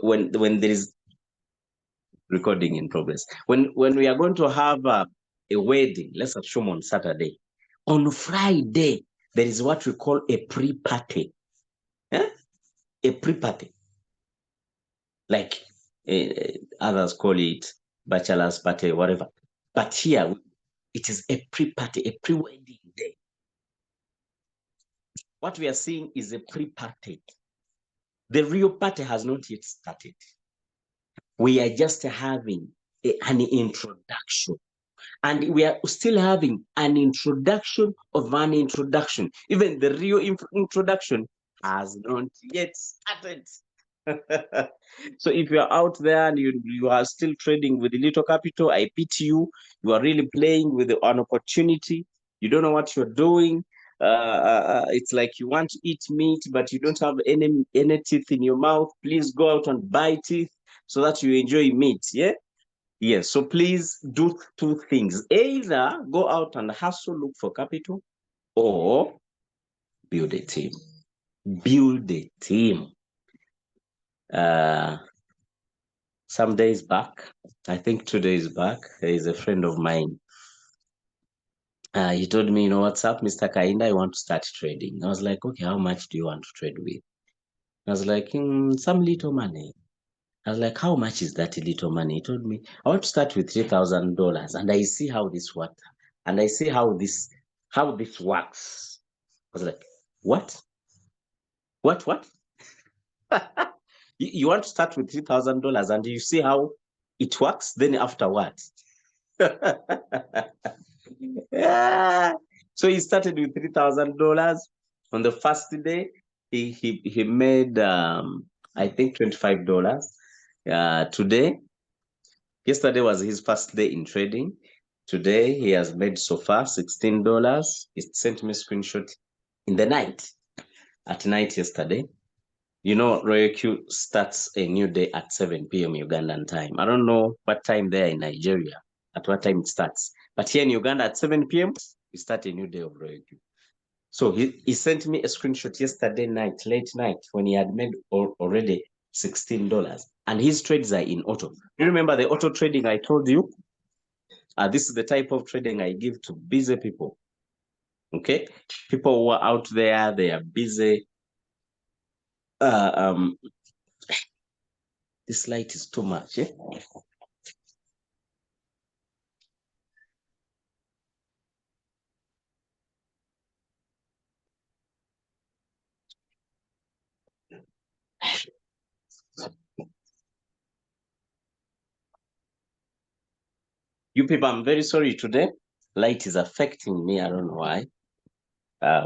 when there is recording in progress, when we are going to have a wedding, let's assume on Saturday, on Friday there is what we call a pre-party. A pre-party, like others call it bachelor's party, whatever. But here it is a pre-party, a pre-wedding day. What we are seeing is a pre-party. The real party has not yet started. We are just having an introduction. And we are still having an introduction of an introduction. Even the real introduction has not yet started. So if you are out there and you are still trading with little capital, I pity you. You are really playing with an opportunity. You don't know what you're doing. It's like you want to eat meat, but you don't have any teeth in your mouth. Please go out and buy teeth so that you enjoy meat. Yeah. Yes. So please do two things. Either go out and hustle, look for capital, or build a team. Build a team. Some days back, I think 2 days back, there is a friend of mine. He told me, you know, what's up, Mr. Kainda, I want to start trading. I was like, okay, how much do you want to trade with? I was like, some little money. I was like, how much is that little money? He told me, I want to start with $3,000 and I see how this works. And I see how this works. I was like, what? What? You want to start with $3,000 and you see how it works? Then after what? Yeah. So he started with $3,000. On the first day, he made I think $25. Yesterday was his first day in trading. Today he has made so far $16. He sent me a screenshot in the night. At night yesterday. You know, Royal Q starts a new day at 7 p.m. Ugandan time. I don't know what time there in Nigeria, at what time it starts. But here in Uganda at 7 p.m., we start a new day of Royal Q. So he sent me a screenshot yesterday night, late night, when he had made already $16. And his trades are in auto. You remember the auto trading I told you? This is the type of trading I give to busy people. Okay? People who are out there, they are busy. This light is too much. Eh? You people, I'm very sorry today. Light is affecting me. I don't know why.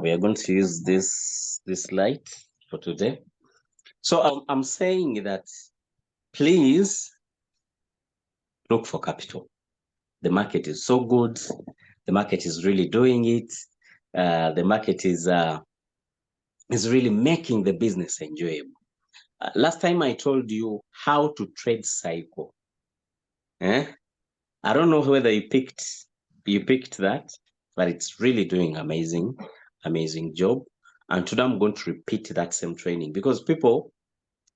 We are going to use this light for today. So I'm saying that please look for capital. The market is so good. The market is really doing it. The market is really making the business enjoyable. Last time I told you how to trade cycle. I don't know whether you picked that, but it's really doing amazing job. And today I'm going to repeat that same training because people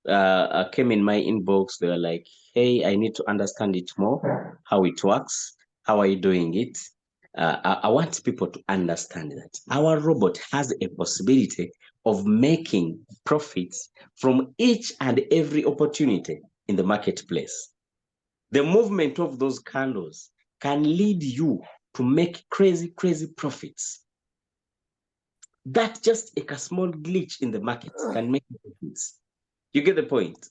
came in my inbox. They were like, hey, I need to understand it more, how it works. How are you doing it? I want people to understand that our robot has a possibility of making profits from each and every opportunity in the marketplace. The movement of those candles can lead you to make crazy profits. That just a small glitch in the market can make profits. You get the point?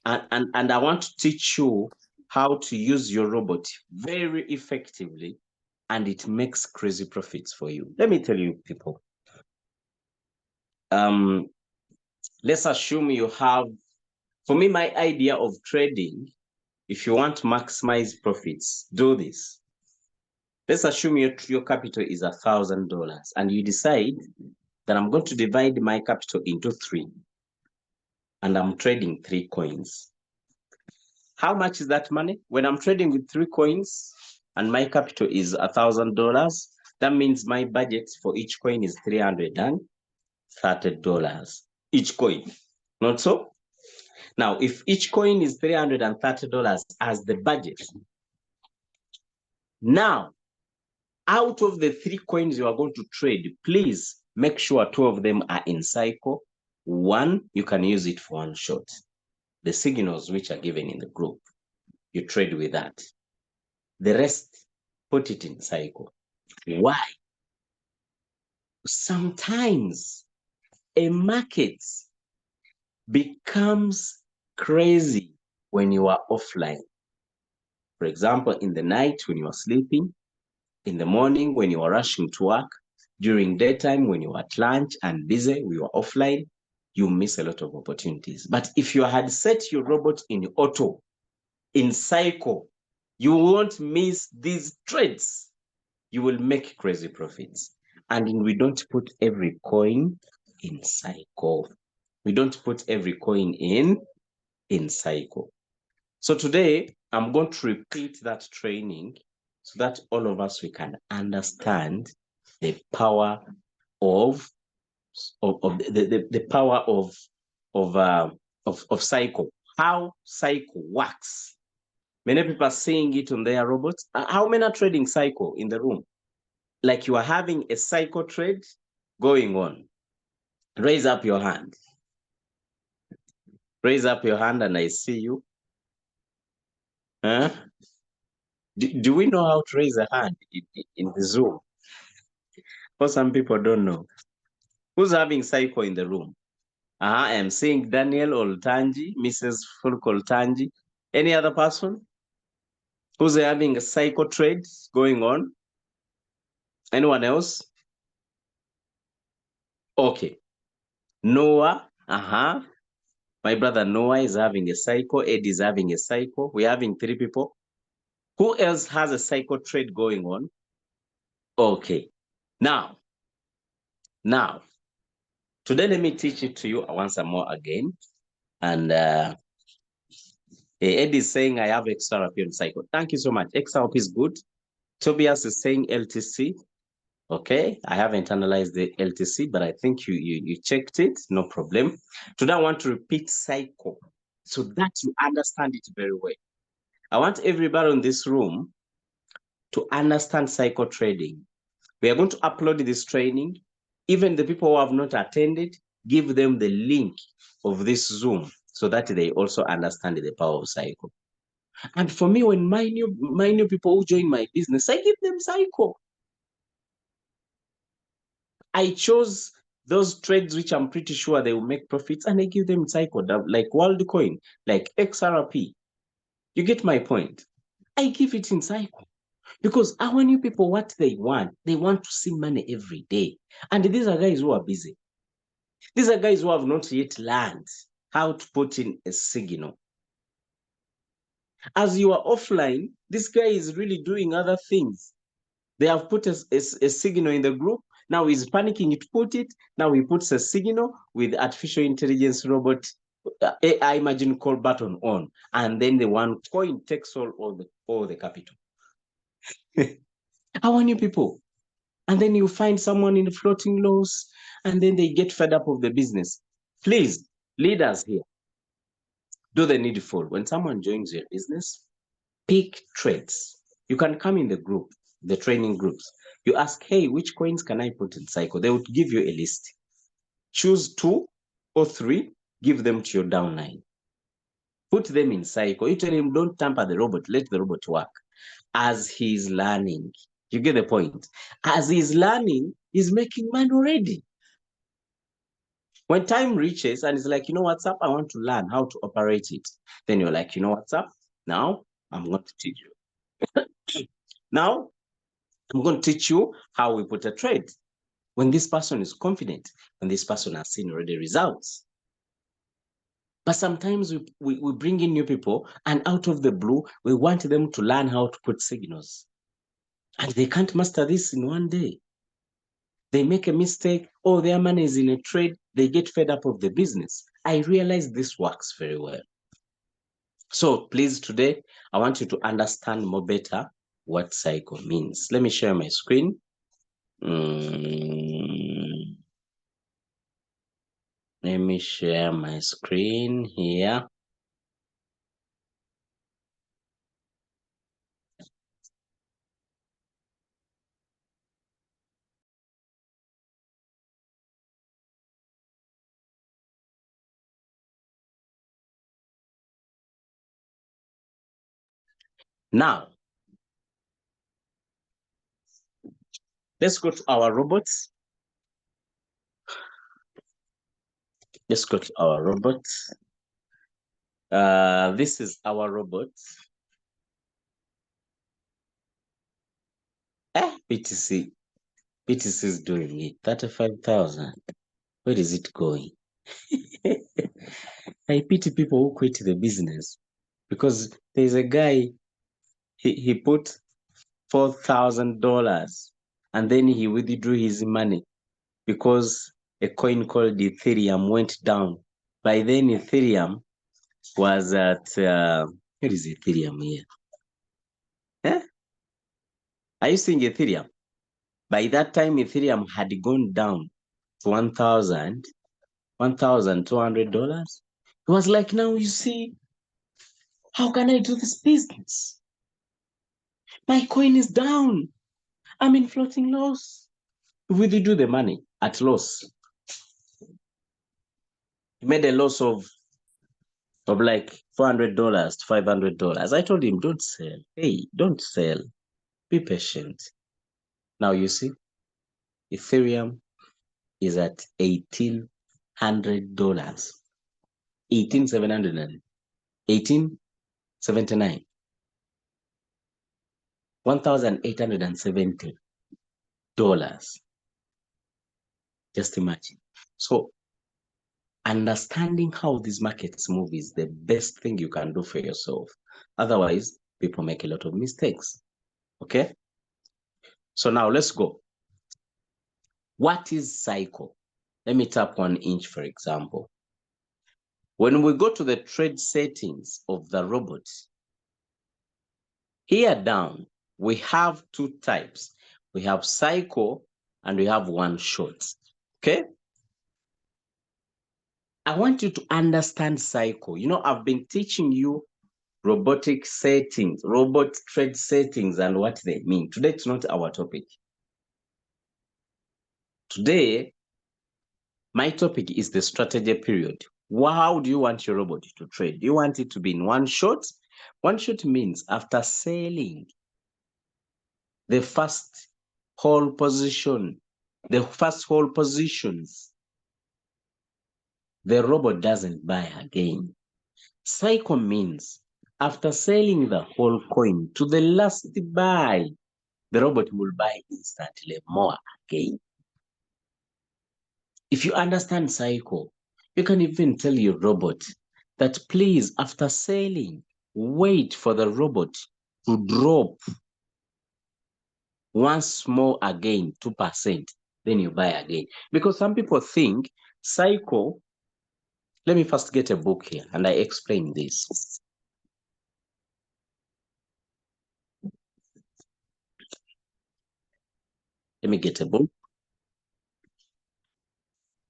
And I want to teach you how to use your robot very effectively, and it makes crazy profits for you. Let me tell you, people. Let's assume you have, for me, my idea of trading, if you want to maximize profits, do this. Let's assume your capital is $1,000 and you decide that I'm going to divide my capital into 3 and I'm trading 3 coins. How much is that money? When I'm trading with 3 coins and my capital is $1,000, that means my budget for each coin is $330 each coin. Not so? Now, if each coin is $330 as the budget, now, out of the 3 coins you are going to trade, please make sure 2 of them are in cycle. 1, you can use it for one shot. The signals which are given in the group, you trade with that. The rest, put it in cycle. Why? Sometimes a market becomes crazy when you are offline. For example, in the night when you are sleeping, in the morning when you are rushing to work, during daytime when you are at lunch and busy, we are offline, you miss a lot of opportunities. But if you had set your robot in auto, in cycle, you won't miss these trades. You will make crazy profits. And we don't put every coin in cycle. We don't put every coin in cycle. So today, I'm going to repeat that training so that all of us, we can understand the power of the power of cycle, how cycle works. Many people are saying it on their robots. How many are trading cycle in the room? Like you are having a cycle trade going on. Raise up your hand. Raise up your hand and I see you. Huh? Do we know how to raise a hand in the Zoom? For some people don't know. Who's having cycle in the room? I am seeing Daniel Oltanji, Mrs. Fulko Oltanji. Any other person who's having a cycle trade going on? Anyone else? Okay. Noah, my brother Noah is having a cycle. Ed is having a cycle. We're having 3 people. Who else has a cycle trade going on? Okay. Now, today let me teach it to you once more again. And Ed is saying I have XRP on cycle. Thank you so much. XRP is good. Tobias is saying LTC. Okay, I haven't analyzed the LTC, but I think you checked it. No problem. Today I want to repeat cycle so that you understand it very well. I want everybody in this room to understand cycle trading. We are going to upload this training. Even the people who have not attended, give them the link of this Zoom so that they also understand the power of cycle. And for me, when my new people who join my business, I give them cycle. I chose those trades which I'm pretty sure they will make profits, and I give them cycle, like WorldCoin, like XRP. You get my point? I give it in cycle. Because our new people, what they want to see money every day. And these are guys who are busy. These are guys who have not yet learned how to put in a signal. As you are offline, this guy is really doing other things. They have put a signal in the group. Now he's panicking to put it. Now he puts a signal with artificial intelligence robot, AI margin call button on. And then the one coin takes all the capital. Our new people. And then you find someone in the floating loss, and then they get fed up of the business. Please, leaders here, do the needful. When someone joins your business, pick trades. You can come in the group, the training groups. You ask, hey, which coins can I put in cycle? They would give you a list. Choose 2 or 3, give them to your downline. Put them in cycle. You tell him, don't tamper the robot, let the robot work. As he's learning, you get the point. As he's learning, he's making money already. When time reaches and it's like, you know what's up? I want to learn how to operate it. Then you're like, you know what's up? Now I'm going to teach you. Now I'm going to teach you how we put a trade. When this person is confident, when this person has seen already results. But sometimes we bring in new people, and out of the blue, we want them to learn how to put signals. And they can't master this in one day. They make a mistake, or their money is in a trade, they get fed up of the business. I realize this works very well. So please, today, I want you to understand more better what cycle means. Let me share my screen. Let me share my screen here. Now, let's go to our robots. Let's go to our robots. This is our robot. BTC. BTC is doing it. 35,000. Where is it going? I pity people who quit the business because there's a guy, he put $4,000 and then he withdrew his money because a coin called Ethereum went down. By then, Ethereum was at, where is Ethereum here? Are you seeing Ethereum? By that time, Ethereum had gone down to $1,200. It was like, now you see, how can I do this business? My coin is down. I'm in floating loss. We do the money at loss. He made a loss of like $400 to $500. I told him, don't sell. Hey, don't sell. Be patient. Now you see, Ethereum is at $1,800. 1879. $1,870. Just imagine. So understanding how these markets move is the best thing you can do for yourself. Otherwise, people make a lot of mistakes. Okay? So now let's go. What is cycle? Let me tap 1 inch, for example. When we go to the trade settings of the robot, here down, we have 2 types. We have cycle and we have 1 shot. Okay? I want you to understand cycle. You know, I've been teaching you robotic settings, robot trade settings, and what they mean. Today, it's not our topic. Today, my topic is the strategy period. How do you want your robot to trade? Do you want it to be in 1 shot? 1 shot means after selling the first whole position, the first whole positions, the robot doesn't buy again. Cycle means after selling the whole coin to the last buy, the robot will buy instantly more again. If you understand cycle, you can even tell your robot that please, after selling, wait for the robot to drop once more again, 2%, then you buy again. Because some people think cycle, let me first get a book here and I explain this. Let me get a book.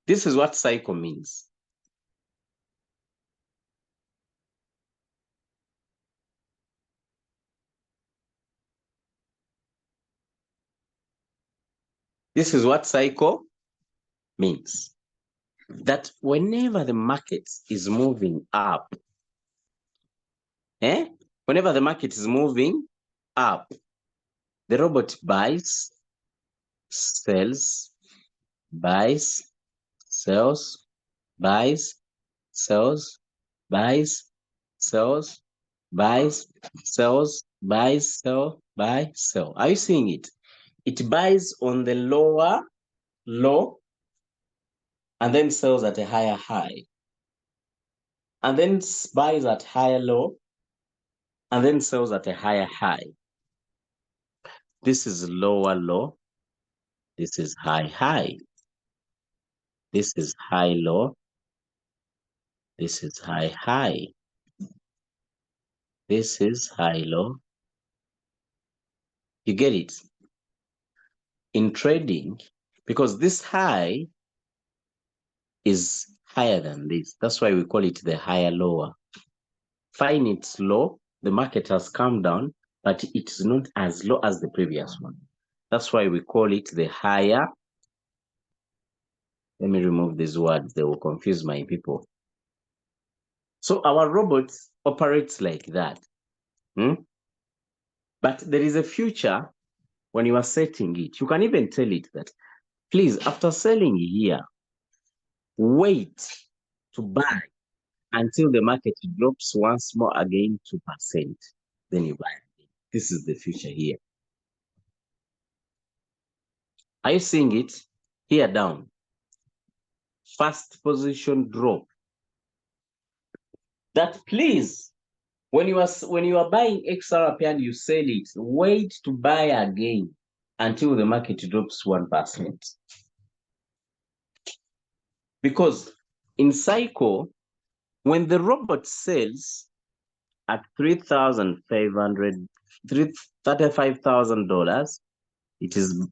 This is what cycle means. This is what cycle means. That whenever the market is moving up, whenever the market is moving up, the robot buys, sells, buys, sells, buys, sells, buys, sells, buys, sells, buys, sell, buy, sell. Are you seeing it? It buys on the lower low and then sells at a higher high. And then buys at higher low and then sells at a higher high. This is lower low. This is high high. This is high low. This is high high. This is high low. You get it? In trading, because this high is higher than this. That's why we call it the higher lower. Fine, it's low. The market has come down, but it's not as low as the previous one. That's why we call it the higher. Let me remove these words. They will confuse my people. So our robot operates like that. But there is a future when you are setting it. You can even tell it that, please, after selling here, wait to buy until the market drops once more again 2%. Then you buy again. This is the future here. Are you seeing it? Here down. First position drop. That please, when you are buying XRP and you sell it, wait to buy again until the market drops 1%. Because in cycle, when the robot sells at $3,500, $35,000, it is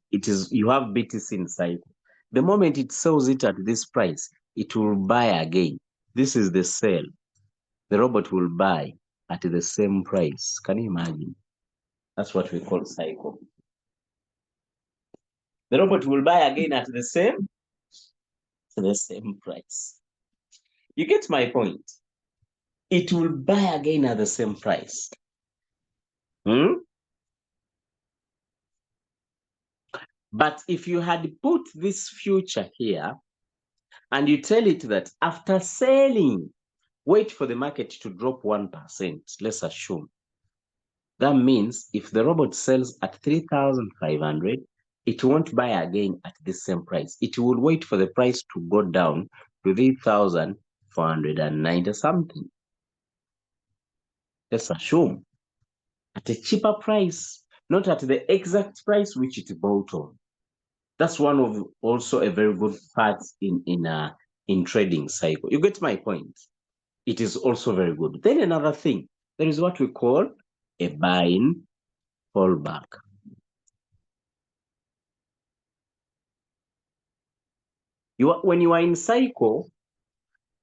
you have BTC in cycle. The moment it sells it at this price, it will buy again. This is the sell. The robot will buy at the same price. Can you imagine? That's what we call cycle. The robot will buy again at the same price. You get my point? It will buy again at the same price. But if you had put this future here and you tell it that after selling, wait for the market to drop 1%, let's assume. That means if the robot sells at 3,500, it won't buy again at the same price. It will wait for the price to go down to 3,490 something. Let's assume at a cheaper price, not at the exact price which it bought on. That's one of also a very good part in trading cycle. You get my point? It is also very good. Then another thing, there is what we call a buy-in fallback. When you are in cycle,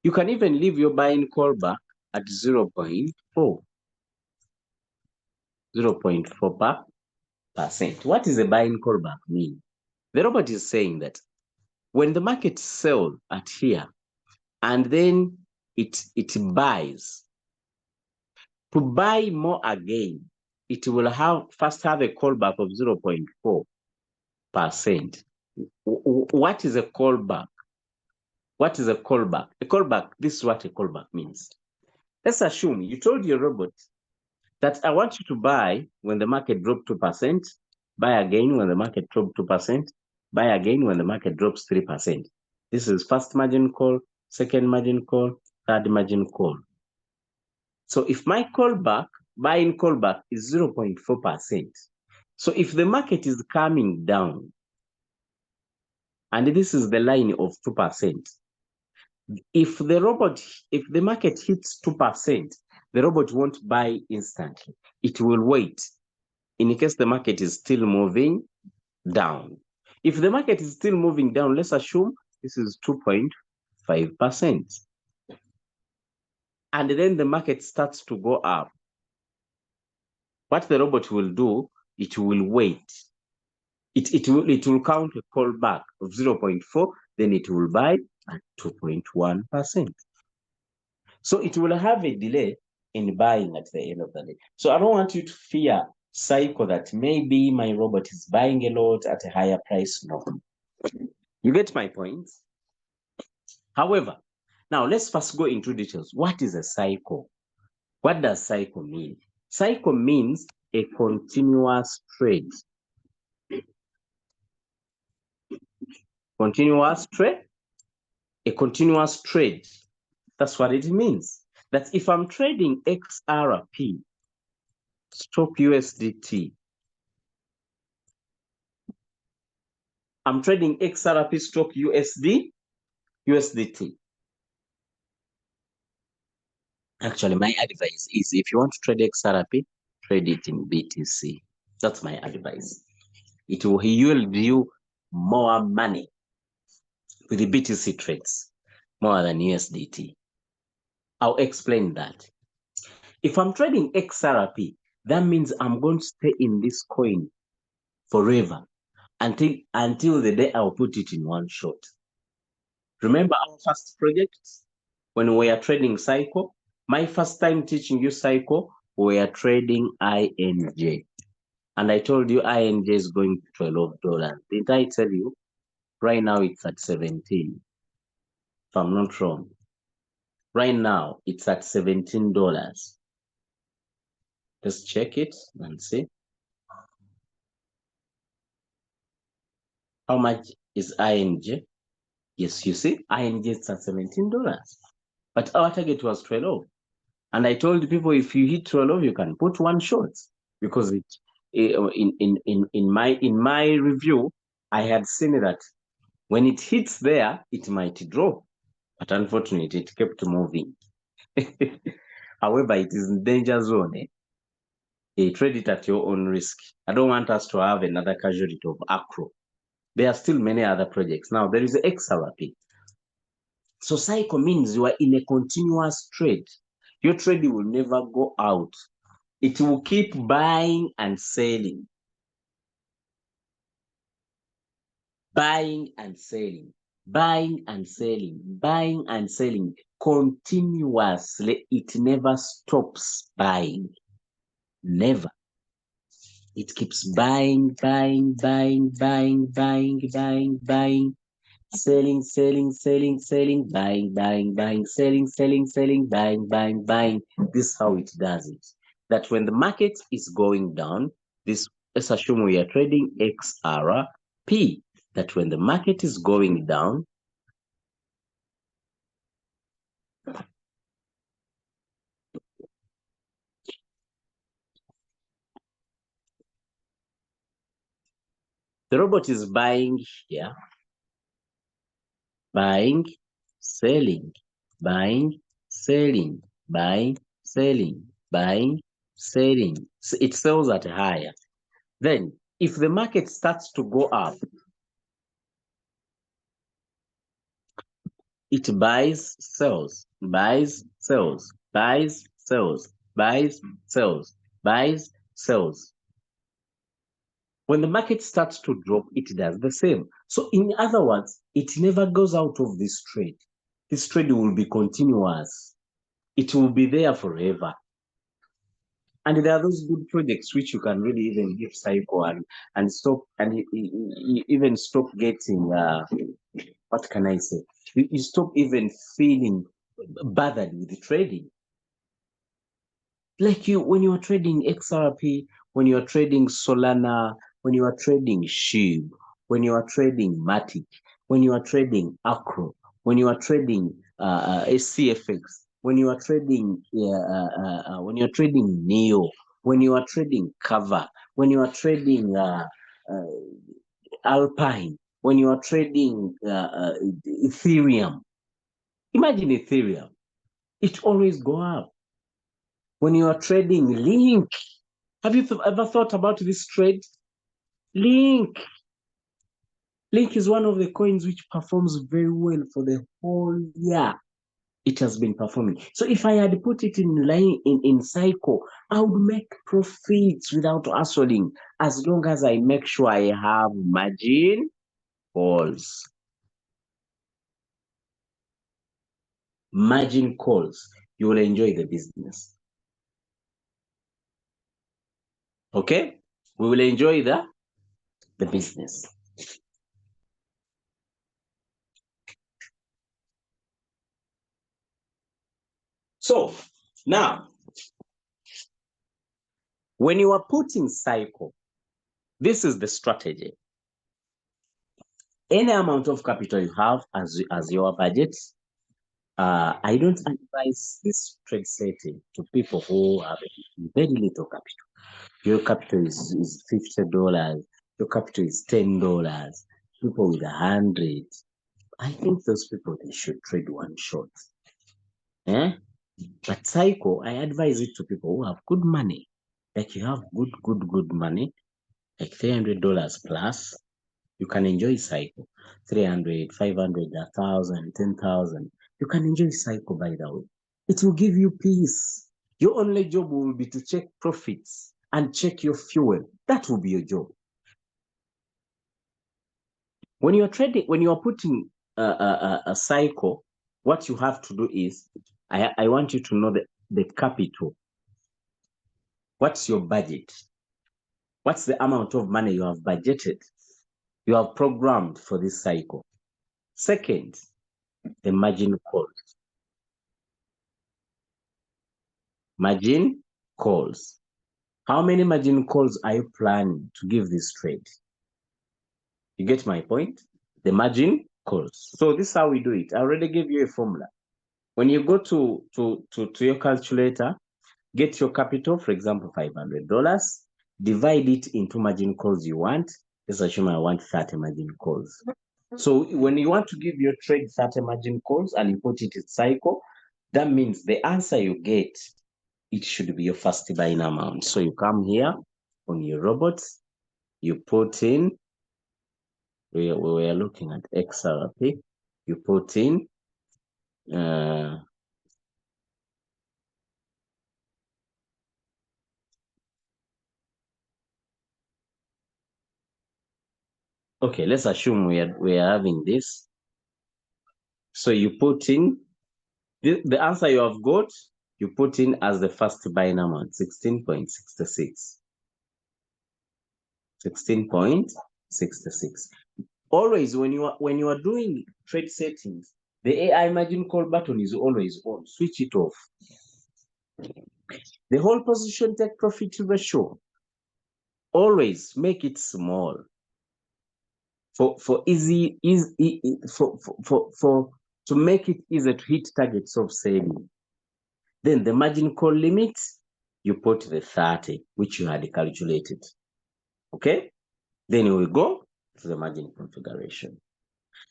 you can even leave your buy-in callback at 0.4. 0.4%. What does a buy-in callback mean? The robot is saying that when the market sells at here and then it buys, to buy more again, it will first have a callback of 0.4%. What is a callback? What is a callback? A callback, this is what a callback means. Let's assume you told your robot that I want you to buy when the market dropped 2%, buy again when the market dropped 2%, buy again when the market drops 3%. This is first margin call, second margin call, third margin call. So if my callback, buy-in callback is 0.4%. So if the market is coming down, and this is the line of 2%, if the market hits 2%, the robot won't buy instantly. It will wait in case the market is still moving down. If the market is still moving down, let's assume this is 2.5%. And then the market starts to go up. What the robot will do, it will wait. It will count a callback of 0.4, then it will buy at 2.1%. So it will have a delay in buying at the end of the day. So I don't want you to fear cycle that maybe my robot is buying a lot at a higher price. No. You get my point? However, now let's first go into details. What is a cycle? What does cycle mean? Cycle means a continuous trade. Continuous trade? A continuous trade. That's what it means. That if I'm trading XRP, stock USDT, I'm trading XRP stock USDT. Actually, my advice is if you want to trade XRP, trade it in BTC. That's my advice. It will yield you more money with the BTC trades, more than USDT. I'll explain that. If I'm trading XRP, that means I'm going to stay in this coin forever until the day I'll put it in one shot. Remember our first project when we are trading cycle? My first time teaching you cycle, we are trading INJ. and I told you INJ is going to $12. Didn't I tell you? Right now it's at 17, if I'm not wrong. Right now it's at $17. Just check it and see. How much is INJ? Yes, you see, INJ is at $17. But our target was 12. And I told people, if you hit 12, you can put one shot, because in my review, I had seen that when it hits there, it might drop. But unfortunately, it kept moving. However, it is in danger zone. Trade it at your own risk. I don't want us to have another casualty of Acro. There are still many other projects. Now, there is XRP. So cycle means you are in a continuous trade. Your trade will never go out. It will keep buying and selling. Buying and selling. Buying and selling. Buying and selling. Continuously. It never stops buying. Never. It keeps buying, buying, buying, buying, buying, buying, buying. Selling, selling, selling, selling, buying, buying, buying, selling, selling, selling, buying, buying, buying. This is how it does it. That when the market is going down, let's assume we are trading XRP, that when the market is going down, the robot is buying here, buying, selling, buying, selling, buying, selling, buying, selling. So it sells at higher. Then, if the market starts to go up, it buys, sells, buys, sells, buys, sells, buys, sells, buys, sells. When the market starts to drop, it does the same. So in other words, it never goes out of this trade. This trade will be continuous. It will be there forever. And there are those good projects which you can really even give cycle and stop, and you even stop getting, what can I say? You stop even feeling bothered with the trading. Like when you are trading XRP, when you are trading Solana, when you are trading SHIB, when you are trading Matic, when you are trading Acro, when you are trading SCFX, when you are trading Neo, when you are trading Cover, when you are trading Alpine, when you are trading Ethereum. Imagine Ethereum. It always go up. When you are trading Link, have you ever thought about this trade? Link. Link is one of the coins which performs very well for the whole year. It has been performing. So if I had put it in line in cycle, I would make profits without hustling, as long as I make sure I have margin calls. Margin calls. You will enjoy the business. Okay? We will enjoy the business. So now, when you are putting cycle, this is the strategy. Any amount of capital you have as your budget, I don't advise this trade setting to people who have very little capital. Your capital is $50, your capital is $10, people with 100. I think those people, they should trade one shot. But cycle, I advise it to people who have good money. Like you have good money, like $300 plus. You can enjoy cycle. 300, 500, 1,000, 10,000. You can enjoy cycle, by the way. It will give you peace. Your only job will be to check profits and check your fuel. That will be your job. When you're trading, when you're putting a cycle, what you have to do is, I want you to know the capital. What's your budget? What's the amount of money you have budgeted? You have programmed for this cycle. Second, the margin calls. Margin calls. How many margin calls are you planning to give this trade? You get my point? The margin calls. So this is how we do it. I already gave you a formula. When you go to your calculator, get your capital, for example, $500, divide it into margin calls you want. Let's assume I want 30 margin calls. So when you want to give your trade 30 margin calls and you put it in cycle, that means the answer you get, it should be your first buying amount. So you come here on your robots, you put in, we are looking at XRP, you put in okay, let's assume we are having this. So you put in the answer you have got, you put in as the first buying amount, 16.66. 16.66. Always when you are doing trade settings, the AI margin call button is always on. Switch it off. The whole position take profit ratio, always make it small. For to make it easy to hit targets of selling. Then the margin call limit, you put the 30, which you had calculated. Okay? Then you will go to the margin configuration.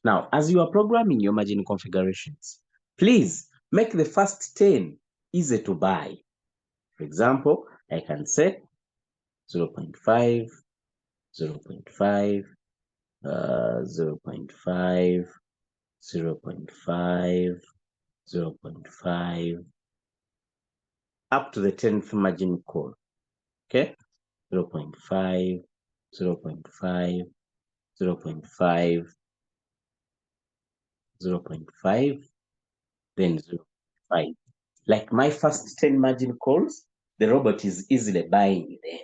Now, as you are programming your margin configurations, please make the first 10 easy to buy. For example, I can say 0.5, 0.5, 0.5, 0.5, 0.5, up to the 10th margin call. Okay? 0.5, 0.5, 0.5, 0.5, then 0.5. Like my first 10 margin calls, the robot is easily buying them.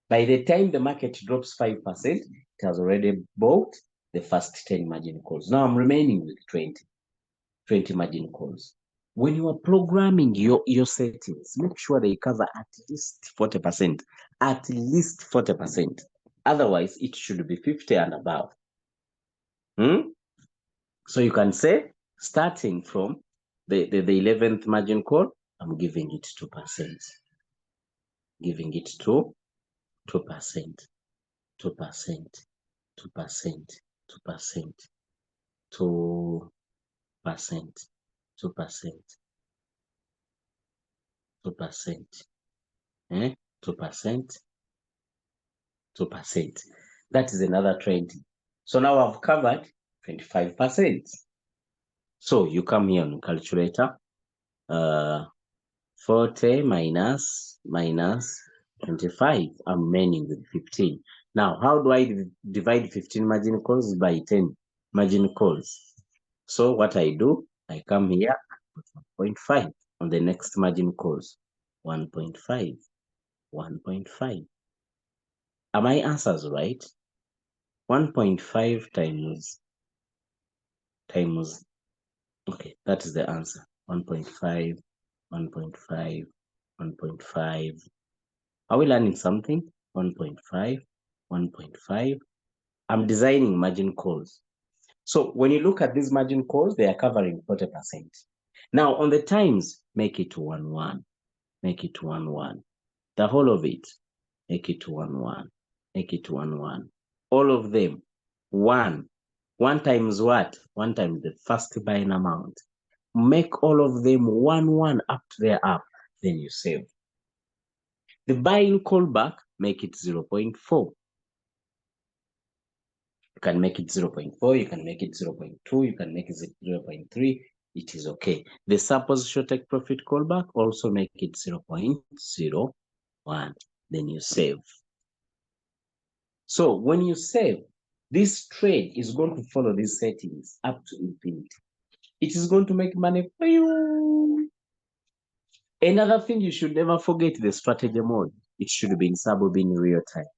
By the time the market drops 5%, it has already bought the first 10 margin calls. Now I'm remaining with 20 margin calls. When you are programming your settings, make sure they cover at least 40%. At least 40%. Otherwise, it should be 50 and above. So you can say, starting from the 11th margin call, I'm giving it 2%. Giving it to 2%, 2%, 2%, 2%, 2%, 2%, 2%, 2%, 2%. That is another 20. So now I've covered 25%. So you come here on calculator, 40 minus 25, I'm remaining with 15. Now, how do I divide 15 margin calls by 10 margin calls? So what I do, I come here, put 1.5 on the next margin calls. 1.5, 1.5. Are my answers right? 1.5 times, okay, that is the answer. 1.5, 1.5, 1.5. Are we learning something? 1.5, 1.5. I'm designing margin calls. So when you look at these margin calls, they are covering 40%. Now on the times, make it 1-1. Make it 1-1. The whole of it, make it 1-1. Make it 1-1. All of them, 1. 1 times what? 1 times the first buying amount. Make all of them 1-1 up to their up. Then you save. The buying callback, make it 0.4. You can make it 0.4, you can make it 0.2, you can make it 0.3. It is okay. The supposition take profit callback, also make it 0.01. Then you save. So when you save, this trade is going to follow these settings up to infinity. It is going to make money for you. Another thing you should never forget, the strategy mode. it should be in sub in real time.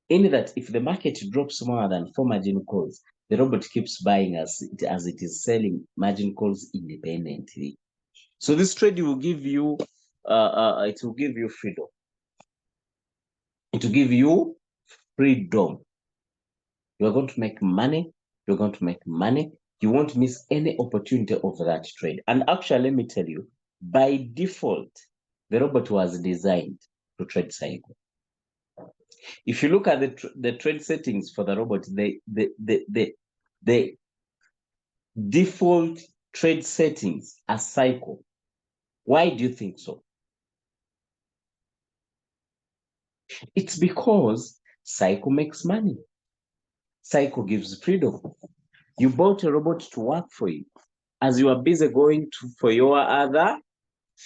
In that, if the market drops more than 4 margin calls, the robot keeps buying as it is selling margin calls independently. So this trade will give you, it will give you freedom. It will give you freedom. You are going to make money. You're going to make money. You won't miss any opportunity of that trade. And actually, let me tell you, by default, the robot was designed to trade cycle. If you look at the trade settings for the robot, the default trade settings are cycle. Why do you think so? It's because cycle makes money. Cycle gives freedom. You bought a robot to work for you as you are busy going for your other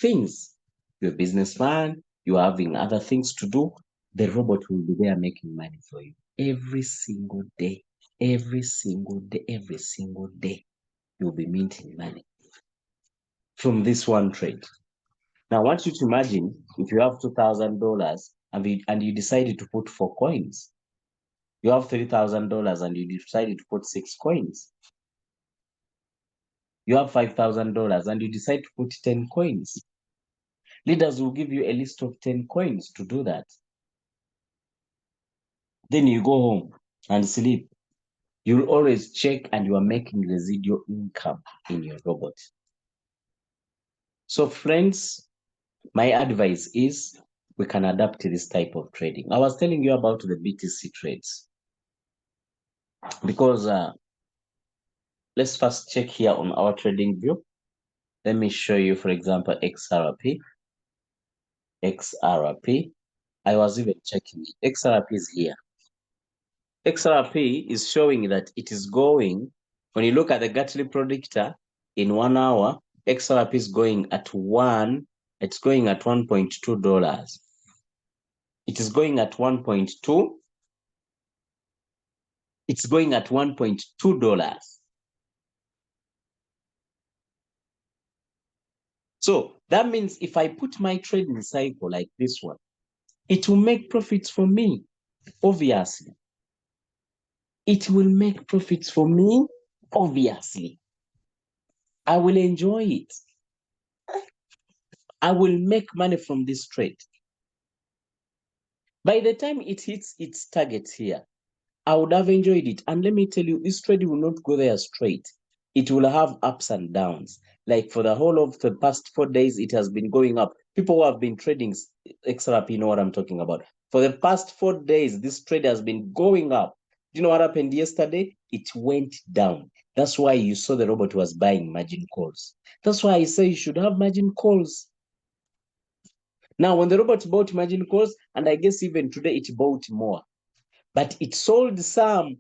things. You're a businessman, you're having other things to do. The robot will be there making money for you every single day. Every single day, every single day, you'll be minting money from this one trade. Now, I want you to imagine if you have $2,000 and you decided to put 4 coins. You have $3,000 and you decided to put 6 coins. You have $5,000 and you decide to put 10 coins. Leaders will give you a list of 10 coins to do that. Then you go home and sleep. You'll always check and you are making residual income in your robot. So friends, my advice is we can adapt to this type of trading. I was telling you about the BTC trades because let's first check here on our trading view. Let me show you, for example, XRP. XRP. I was even checking it. XRP is here. XRP is showing that it is going, when you look at the Gartley predictor in 1 hour, XRP is going at it's going at $1.2. It is going at 1.2. It's going at $1.2. So that means if I put my trading cycle like this one, it will make profits for me, obviously. It will make profits for me, obviously. I will enjoy it. I will make money from this trade. By the time it hits its targets here, I would have enjoyed it. And let me tell you, this trade will not go there straight. It will have ups and downs. Like for the whole of the past 4 days, it has been going up. People who have been trading XRP know what I'm talking about. For the past 4 days, this trade has been going up. Do you know what happened yesterday? It went down. That's why you saw the robot was buying margin calls. That's why I say you should have margin calls. Now, when the robot bought margin calls, and I guess even today it bought more, but it sold some.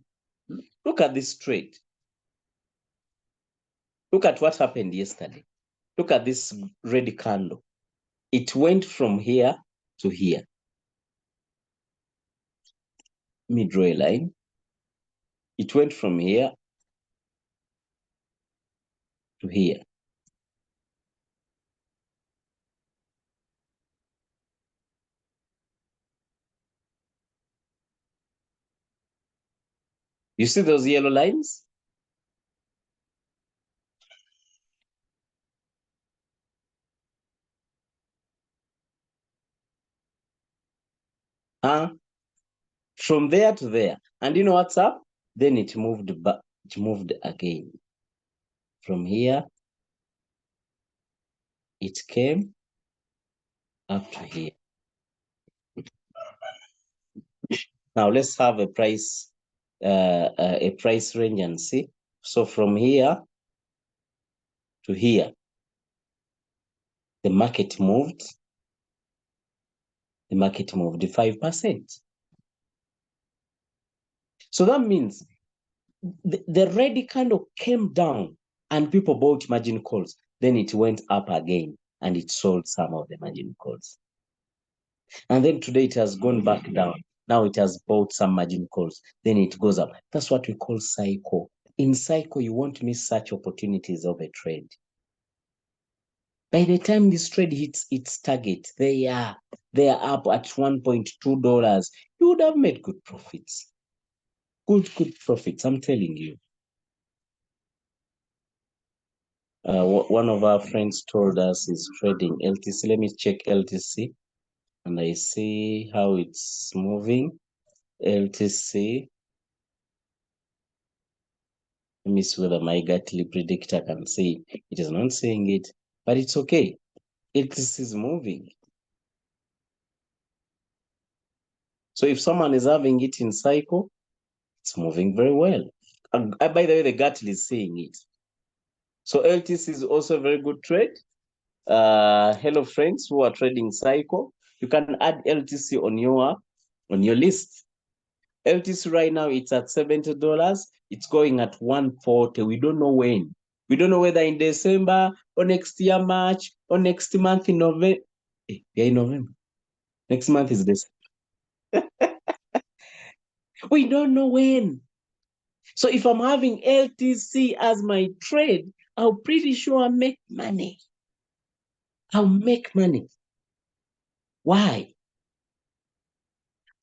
Look at this trade. Look at what happened yesterday. Look at this red candle. It went from here to here. Let me draw a line. It went from here to here. You see those yellow lines? From there to there. And you know what's up? Then it moved back. It moved again. From here, it came up to here. Now let's have a price range and see. So from here to here, the market moved. The market moved 5%. So that means the red candle came down and people bought margin calls. Then it went up again and it sold some of the margin calls. And then today it has gone back down. Now it has bought some margin calls. Then it goes up. That's what we call cycle. In cycle, you won't miss such opportunities of a trade. By the time this trade hits its target, they are up at $1.2. You would have made good profits. Good profits, I'm telling you. One of our friends told us he's trading LTC. Let me check LTC and I see how it's moving. LTC. Let me see whether my Gatli predictor can see it. It is not saying it, but it's okay. LTC is moving. So if someone is having it in cycle, it's moving very well. And by the way, the Gatli is saying it. So LTC is also a very good trade. Hello friends who are trading cycle. You can add LTC on your list. LTC right now it's at $70. It's going at 140. We don't know when. We don't know whether in December or next year March or next month in November. Yeah, in November. Next month is this. We don't know when. So if I'm having LTC as my trade, I'm pretty sure I'll make money. I'll make money. Why?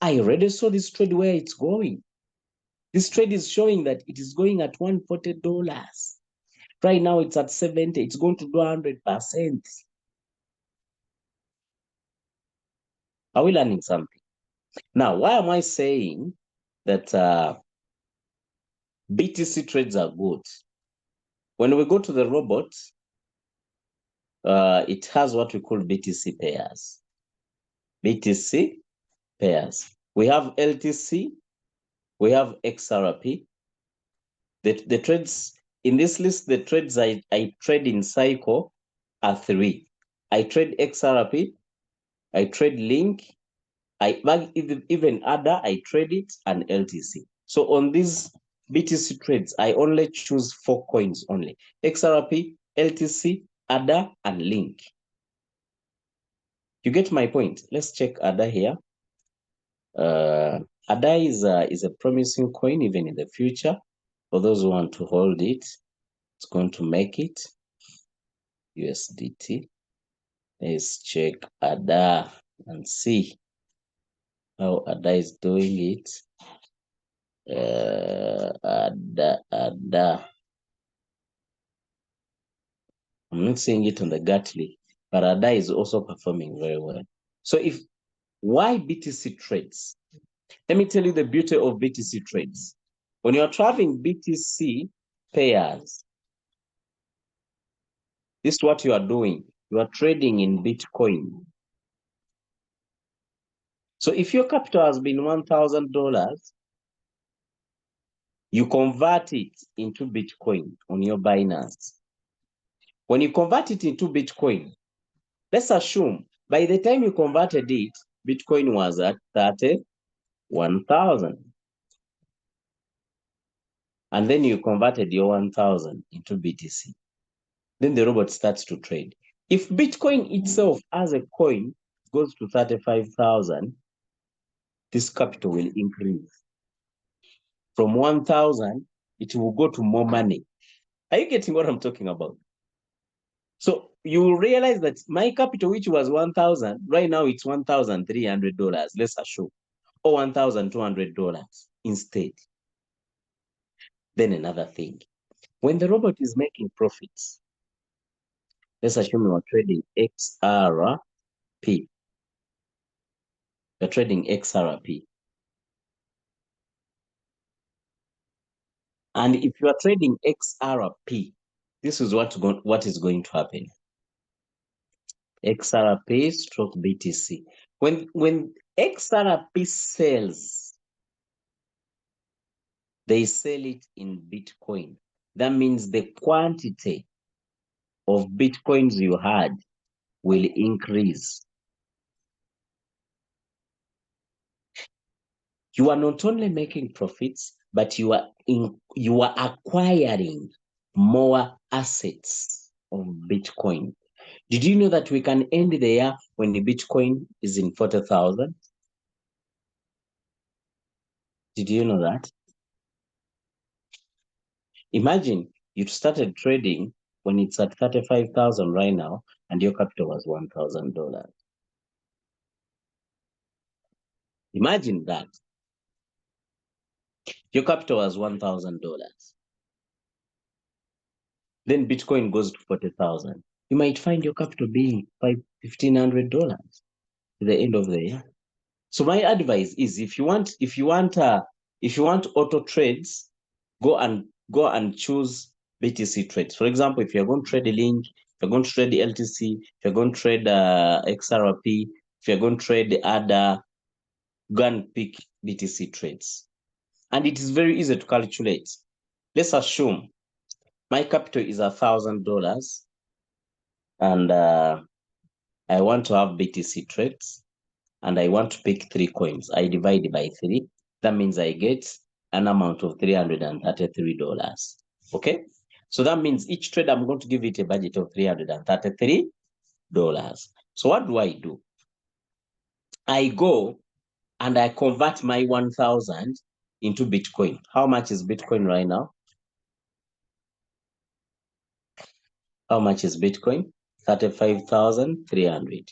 I already saw this trade where it's going. This trade is showing that it is going at $140. Right now it's at 70. It's going to do 100%. Are we learning something? Now, why am I saying that BTC trades are good? When we go to the robot, it has what we call BTC pairs. BTC pairs. We have LTC, we have XRP. The trades in this list, the trades I trade in cycle are 3. I trade XRP, I trade Link, even ADA, I trade it, and LTC. So on these BTC trades, I only choose 4 coins only: XRP, LTC, ADA, and Link. You get my point? Let's check ADA here. ADA is a promising coin even in the future. For those who want to hold it, it's going to make it. USDT. Let's check ADA and see how ADA is doing it. ADA. I'm not seeing it on the Gatli, but ADA is also performing very well. So why BTC trades? Let me tell you the beauty of BTC trades. When you're traveling BTC pairs, this is what you are doing. You are trading in Bitcoin. So if your capital has been $1,000, you convert it into Bitcoin on your Binance. When you convert it into Bitcoin, let's assume by the time you converted it, Bitcoin was at 31,000. And then you converted your 1,000 into BTC. Then the robot starts to trade. If Bitcoin itself as a coin goes to 35,000, this capital will increase. From 1,000, it will go to more money. Are you getting what I'm talking about? So you will realize that my capital, which was 1,000, right now it's $1,300, let's assume, or $1,200 instead. Then another thing, when the robot is making profits, let's assume you are trading XRP. You're trading XRP. And if you are trading XRP, this is what is going to happen. XRP stroke BTC. When XRP sells, they sell it in Bitcoin. That means the quantity of Bitcoins you had will increase. You are not only making profits, but you are acquiring more assets of Bitcoin. Did you know that we can end the year when the Bitcoin is in 40,000? Did you know that? Imagine you started trading when it's at 35,000 right now, and your capital was $1,000. Imagine that. Your capital was $1,000. Then Bitcoin goes to 40,000. You might find your capital being $1,500 at the end of the year. So my advice is, if you want auto trades, go and choose BTC trades. For example, if you're going to trade a link, if you're going to trade the LTC, if you're going to trade XRP, if you're going to trade the ADA, go and pick BTC trades. And it is very easy to calculate. Let's assume my capital is $1,000 and I want to have BTC trades and I want to pick 3 coins. I divide by 3. That means I get an amount of $333. Okay? So that means each trade I'm going to give it a budget of $333. So what do? I go and I convert my 1,000 into Bitcoin. How much is Bitcoin right now? How much is Bitcoin? 35,300.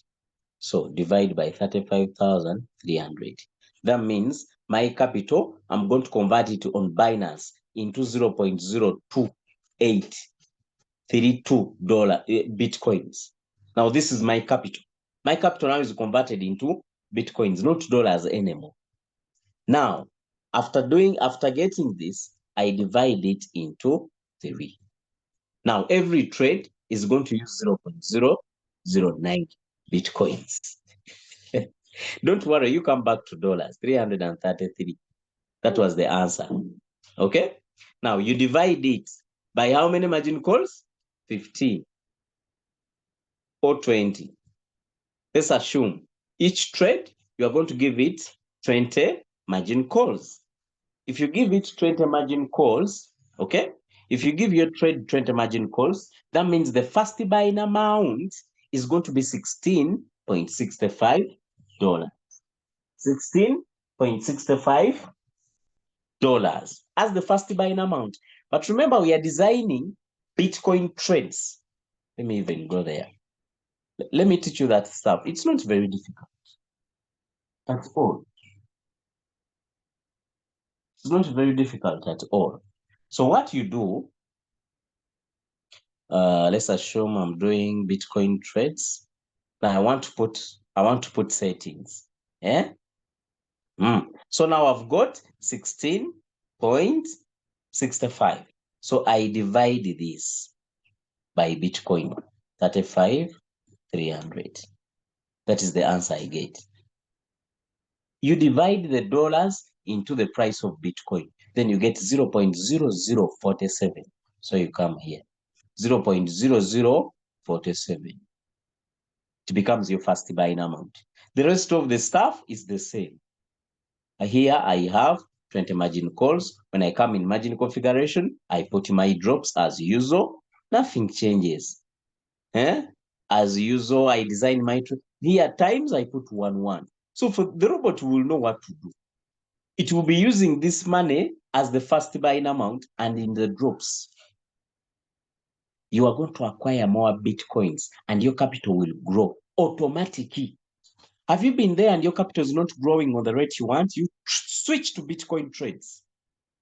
So divide by 35,300. That means my capital, I'm going to convert it on Binance into 0.02832 Bitcoins. Now this is my capital. My capital now is converted into Bitcoins, not dollars anymore. Now, after getting this, I divide it into 3. Now, every trade is going to use 0.009 Bitcoins. Don't worry, you come back to dollars, 333. That was the answer. Okay? Now, you divide it by how many margin calls? 15 or 20. Let's assume each trade, you are going to give it 20 margin calls. If you give it 20 margin calls, okay? If you give your trade 20 margin calls, that means the first buying amount is going to be $16.65. $16.65 as the first buying amount. But remember, we are designing Bitcoin trades. Let me even go there. Let me teach you that stuff. It's not very difficult at all. It's not very difficult at all. So what you do, let's assume I'm doing Bitcoin trades. Now I want to put settings. Yeah. So now I've got 16.65. So I divide this by Bitcoin, 35,300. That is the answer I get. You divide the dollars into the price of Bitcoin, then you get 0.0047. So you come here, 0.0047. It becomes your first buying amount. The rest of the stuff is the same. Here I have 20 margin calls. When I come in margin configuration, I put my drops as usual. Nothing changes. As usual, I design my trade. Here at times I put 1-1. So for the robot will know what to do. It will be using this money as the first buying amount, and in the drops, you are going to acquire more Bitcoins and your capital will grow automatically. Have you been there and your capital is not growing on the rate you want? You switch to Bitcoin trades.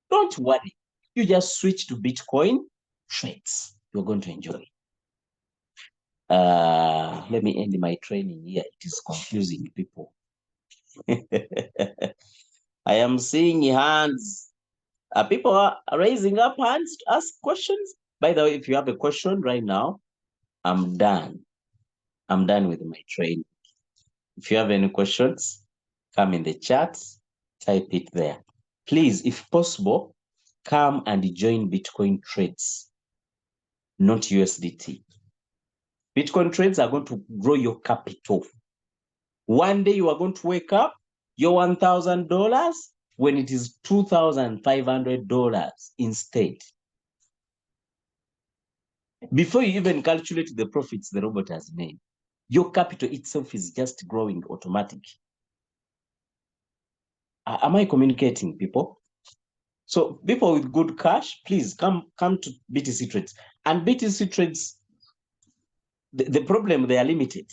Don't worry. You just switch to Bitcoin trades. You're going to enjoy. Let me end my training here. It is confusing people. I am seeing hands. People are raising up hands to ask questions. By the way, if you have a question right now, I'm done. I'm done with my training. If you have any questions, come in the chat, type it there. Please, if possible, come and join Bitcoin trades, not USDT. Bitcoin trades are going to grow your capital. One day you are going to wake up, your $1,000 when it is $2,500 instead. Before you even calculate the profits the robot has made, your capital itself is just growing automatically. Am I communicating, people? So people with good cash, please come to BTC Trades. And BTC Trades The problem, they are limited.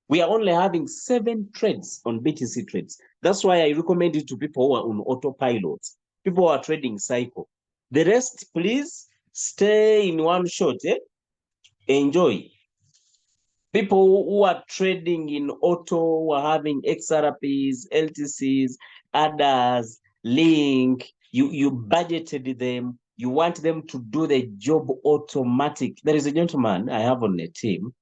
We are only having 7 trades on BTC trades. That's why I recommend it to people who are on autopilot, people who are trading cycle. The rest, please stay in one shot. Enjoy. People who are trading in auto, who are having XRPs, LTCs, others, Link, you budgeted them. You want them to do the job automatic. There is a gentleman I have on the team.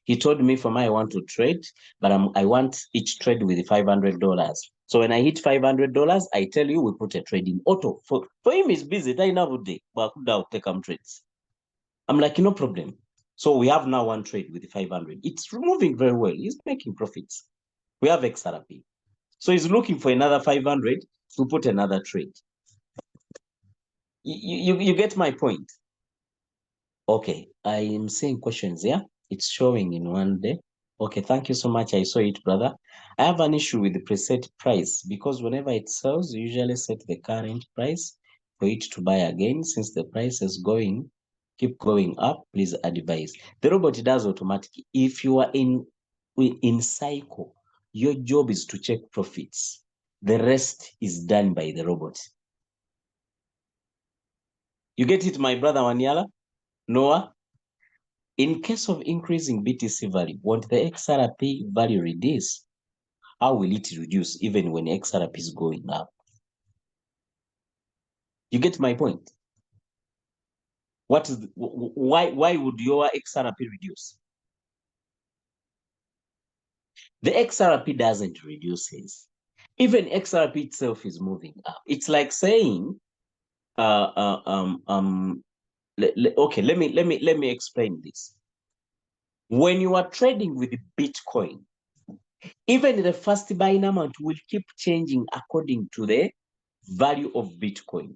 He told me, for I want to trade, but I want each trade with $500. So when I hit $500, I tell you, we put a trade in auto. For him, he's busy. Day but I'll take trades. I'm like, no problem. So we have now one trade with 500. It's moving very well. He's making profits. We have XRP. So he's looking for another 500 to put another trade. You get my point? Okay, I am seeing questions here. It's showing in one day. Okay, thank you so much. I saw it, brother. I have an issue with the preset price because whenever it sells, you usually set the current price for it to buy again. Since the price is keep going up, please advise. The robot does automatically. If you are in cycle, your job is to check profits. The rest is done by the robot. You get it, my brother Waniala? Noah? In case of increasing BTC value, won't the XRP value reduce? How will it reduce even when XRP is going up? You get my point? Why would your XRP reduce? The XRP doesn't reduce his. Even XRP itself is moving up. It's like saying, okay, let me explain this. When you are trading with Bitcoin, even the first buying amount will keep changing according to the value of Bitcoin.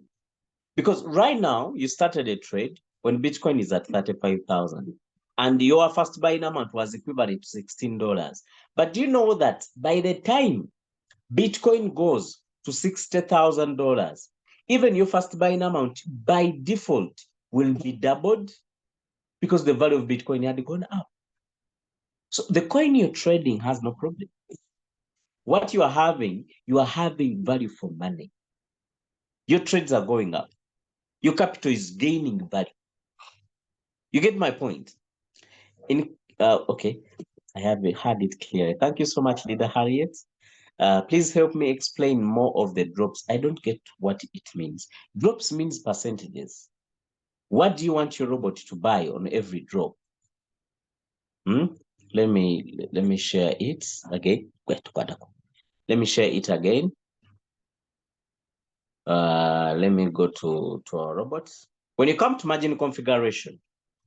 Because right now, you started a trade when Bitcoin is at 35,000 and your first buying amount was equivalent to $16. But do you know that by the time Bitcoin goes to $60,000, even your first buying amount by default will be doubled because the value of Bitcoin had gone up. So the coin you're trading has no problem. What you are having value for money. Your trades are going up. Your capital is gaining value. You get my point? Okay, I have heard it clearly. Thank you so much, Leader Harriet. Please help me explain more of the drops. I don't get what it means. Drops means percentages. What do you want your robot to buy on every drop? Let me share it again. Let me share it again. Let me go to our robots. When you come to margin configuration,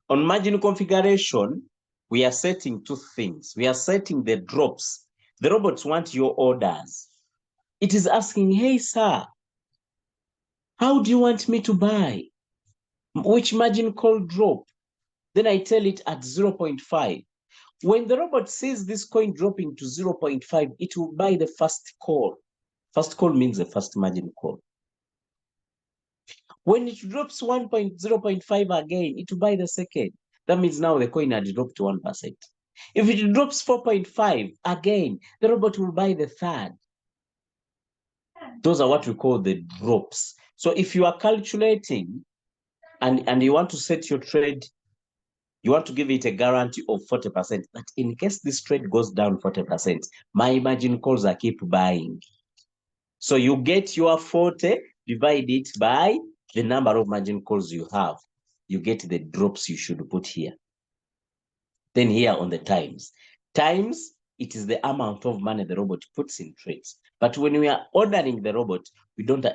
on margin configuration, we are setting 2 things. We are setting the drops. The robots want your orders. It is asking, hey, sir, how do you want me to buy? Which margin call drop? Then I tell it at 0.5. When the robot sees this coin dropping to 0.5, it will buy the first call. First call means the first margin call. When it drops 0.5 again, it will buy the second. That means now the coin had dropped 1%. If it drops 4.5 again, the robot will buy the third. Those are what we call the drops. So if you are calculating and you want to set your trade, you want to give it a guarantee of 40%. But in case this trade goes down 40%, my margin calls are keep buying. So you get your 40, divide it by the number of margin calls you have. You get the drops you should put here. Then here on the times, it is the amount of money the robot puts in trades. But when we are ordering the robot, we don't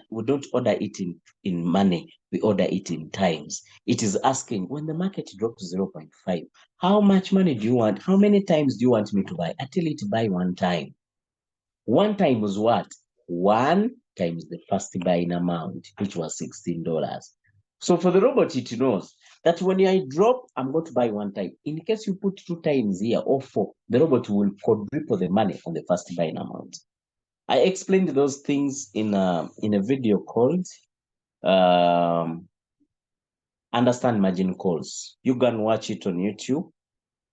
order it in money, we order it in times. It is asking, when the market drops 0.5, how much money do you want? How many times do you want me to buy? Until it buy 1 time. 1 time was what? 1 times the first buying amount, which was $16. So for the robot, it knows that when I drop, I'm going to buy 1 time. In case you put 2 times here or 4, the robot will quadruple the money on the first buying amount. I explained those things in a video called Understand Margin Calls. You can watch it on YouTube.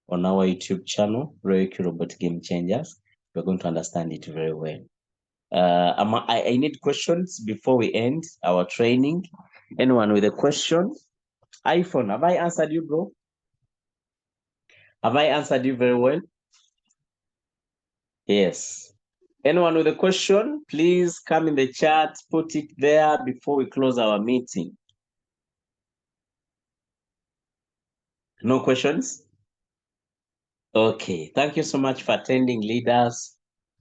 on our YouTube channel, Royal Robot Game Changers. We're going to understand it very well. I need questions before we end our training. Anyone with a question? iPhone, have I answered you, bro? Have I answered you very well? Yes. Anyone with a question, please come in the chat, put it there before we close our meeting. No questions? Okay, thank you so much for attending, leaders.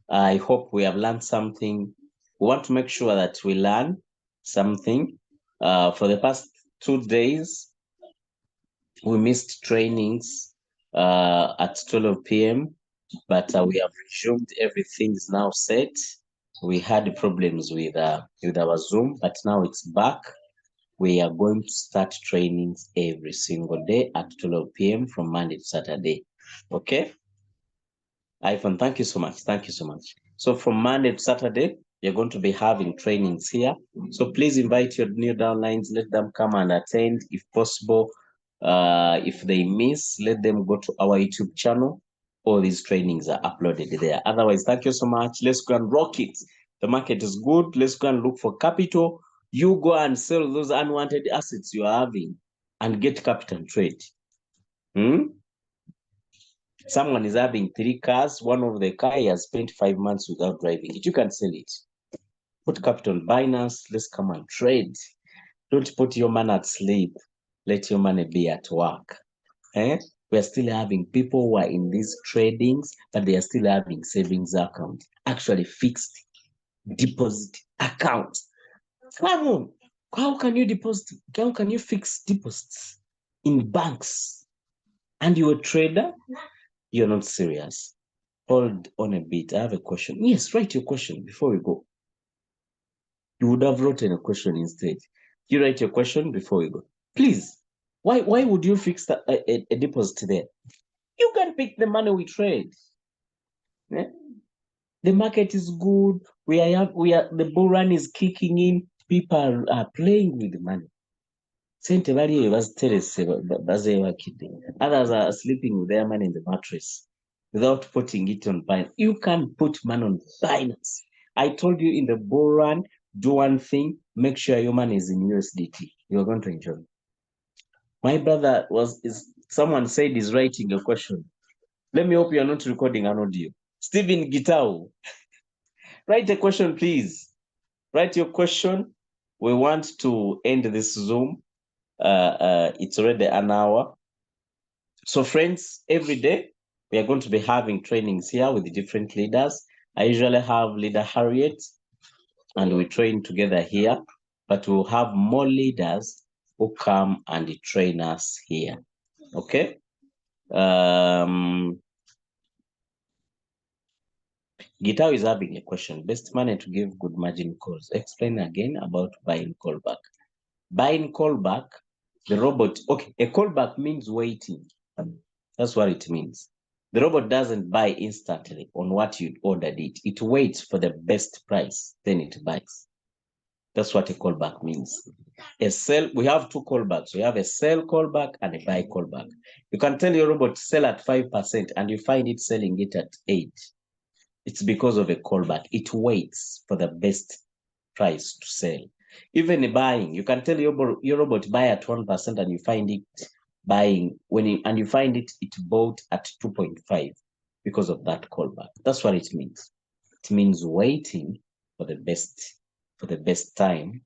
I hope we have learned something. We want to make sure that we learn something. For the past 2 days, we missed trainings at 12 p.m., but we have resumed. Everything is now set. We had problems with our Zoom, but now it's back. We are going to start trainings every single day at 12 p.m. from Monday to Saturday. Okay? Ivan, thank you so much. Thank you so much. So from Monday to Saturday, you're going to be having trainings here. So please invite your new downlines, let them come and attend if possible. If they miss, let them go to our YouTube channel. All these trainings are uploaded there. Otherwise, thank you so much. Let's go and rock it. The market is good. Let's go and look for capital. You go and sell those unwanted assets you are having and get capital trade. Someone is having 3 cars. One of the car he has spent 5 months without driving it. You can sell it. Put capital on Binance. Let's come and trade. Don't put your money at sleep. Let your money be at work. We're still having people who are in these tradings, but they are still having savings account. Actually fixed deposit account. Come on. How can you deposit? How can you fix deposits in banks? And you're a trader? You're not serious. Hold on a bit. I have a question. Yes, write your question before we go. You would have written a question instead. You write your question before we go. Please. Why would you fix a deposit there? You can pick the money we trade. Yeah? The market is good. The bull run is kicking in. People are playing with the money. Others are sleeping with their money in the mattress without putting it on Binance. You can put money on Binance. I told you in the bull run, do one thing, make sure your money is in USDT. You're going to enjoy. My brother someone said he's writing a question. Let me hope you're not recording an audio. Stephen Gitau, write a question, please. Write your question. We want to end this Zoom. It's already an hour. So friends, every day we are going to be having trainings here with the different leaders. I usually have leader Harriet and we train together here, but we'll have more leaders who come and train us here. Okay. Gitao is having a question. Best money to give good margin calls. Explain again about buying callback. Buying callback, the robot, okay, a callback means waiting. That's what it means. The robot doesn't buy instantly on what you ordered it. It waits for the best price, then it buys. That's what a callback means. A sell, we have 2 callbacks. We have a sell callback and a buy callback. You can tell your robot to sell at 5% and you find it selling it at 8%. It's because of a callback. It waits for the best price to sell. Even buying, you can tell your robot buy at 1% and you find it buying and you find it bought at 2.5 because of that callback. That's what it means. It means waiting for the best time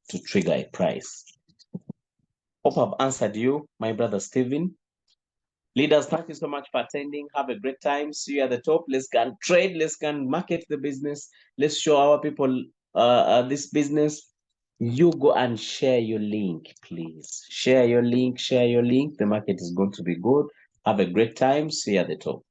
to trigger a price. Hope I've answered you, my brother Steven. Leaders, thank you so much for attending. Have a great time. See you at the top. Let's go and trade. Let's go and market the business. Let's show our people this business. You go and share your link, please. Share your link. The market is going to be good. Have a great time. See you at the top.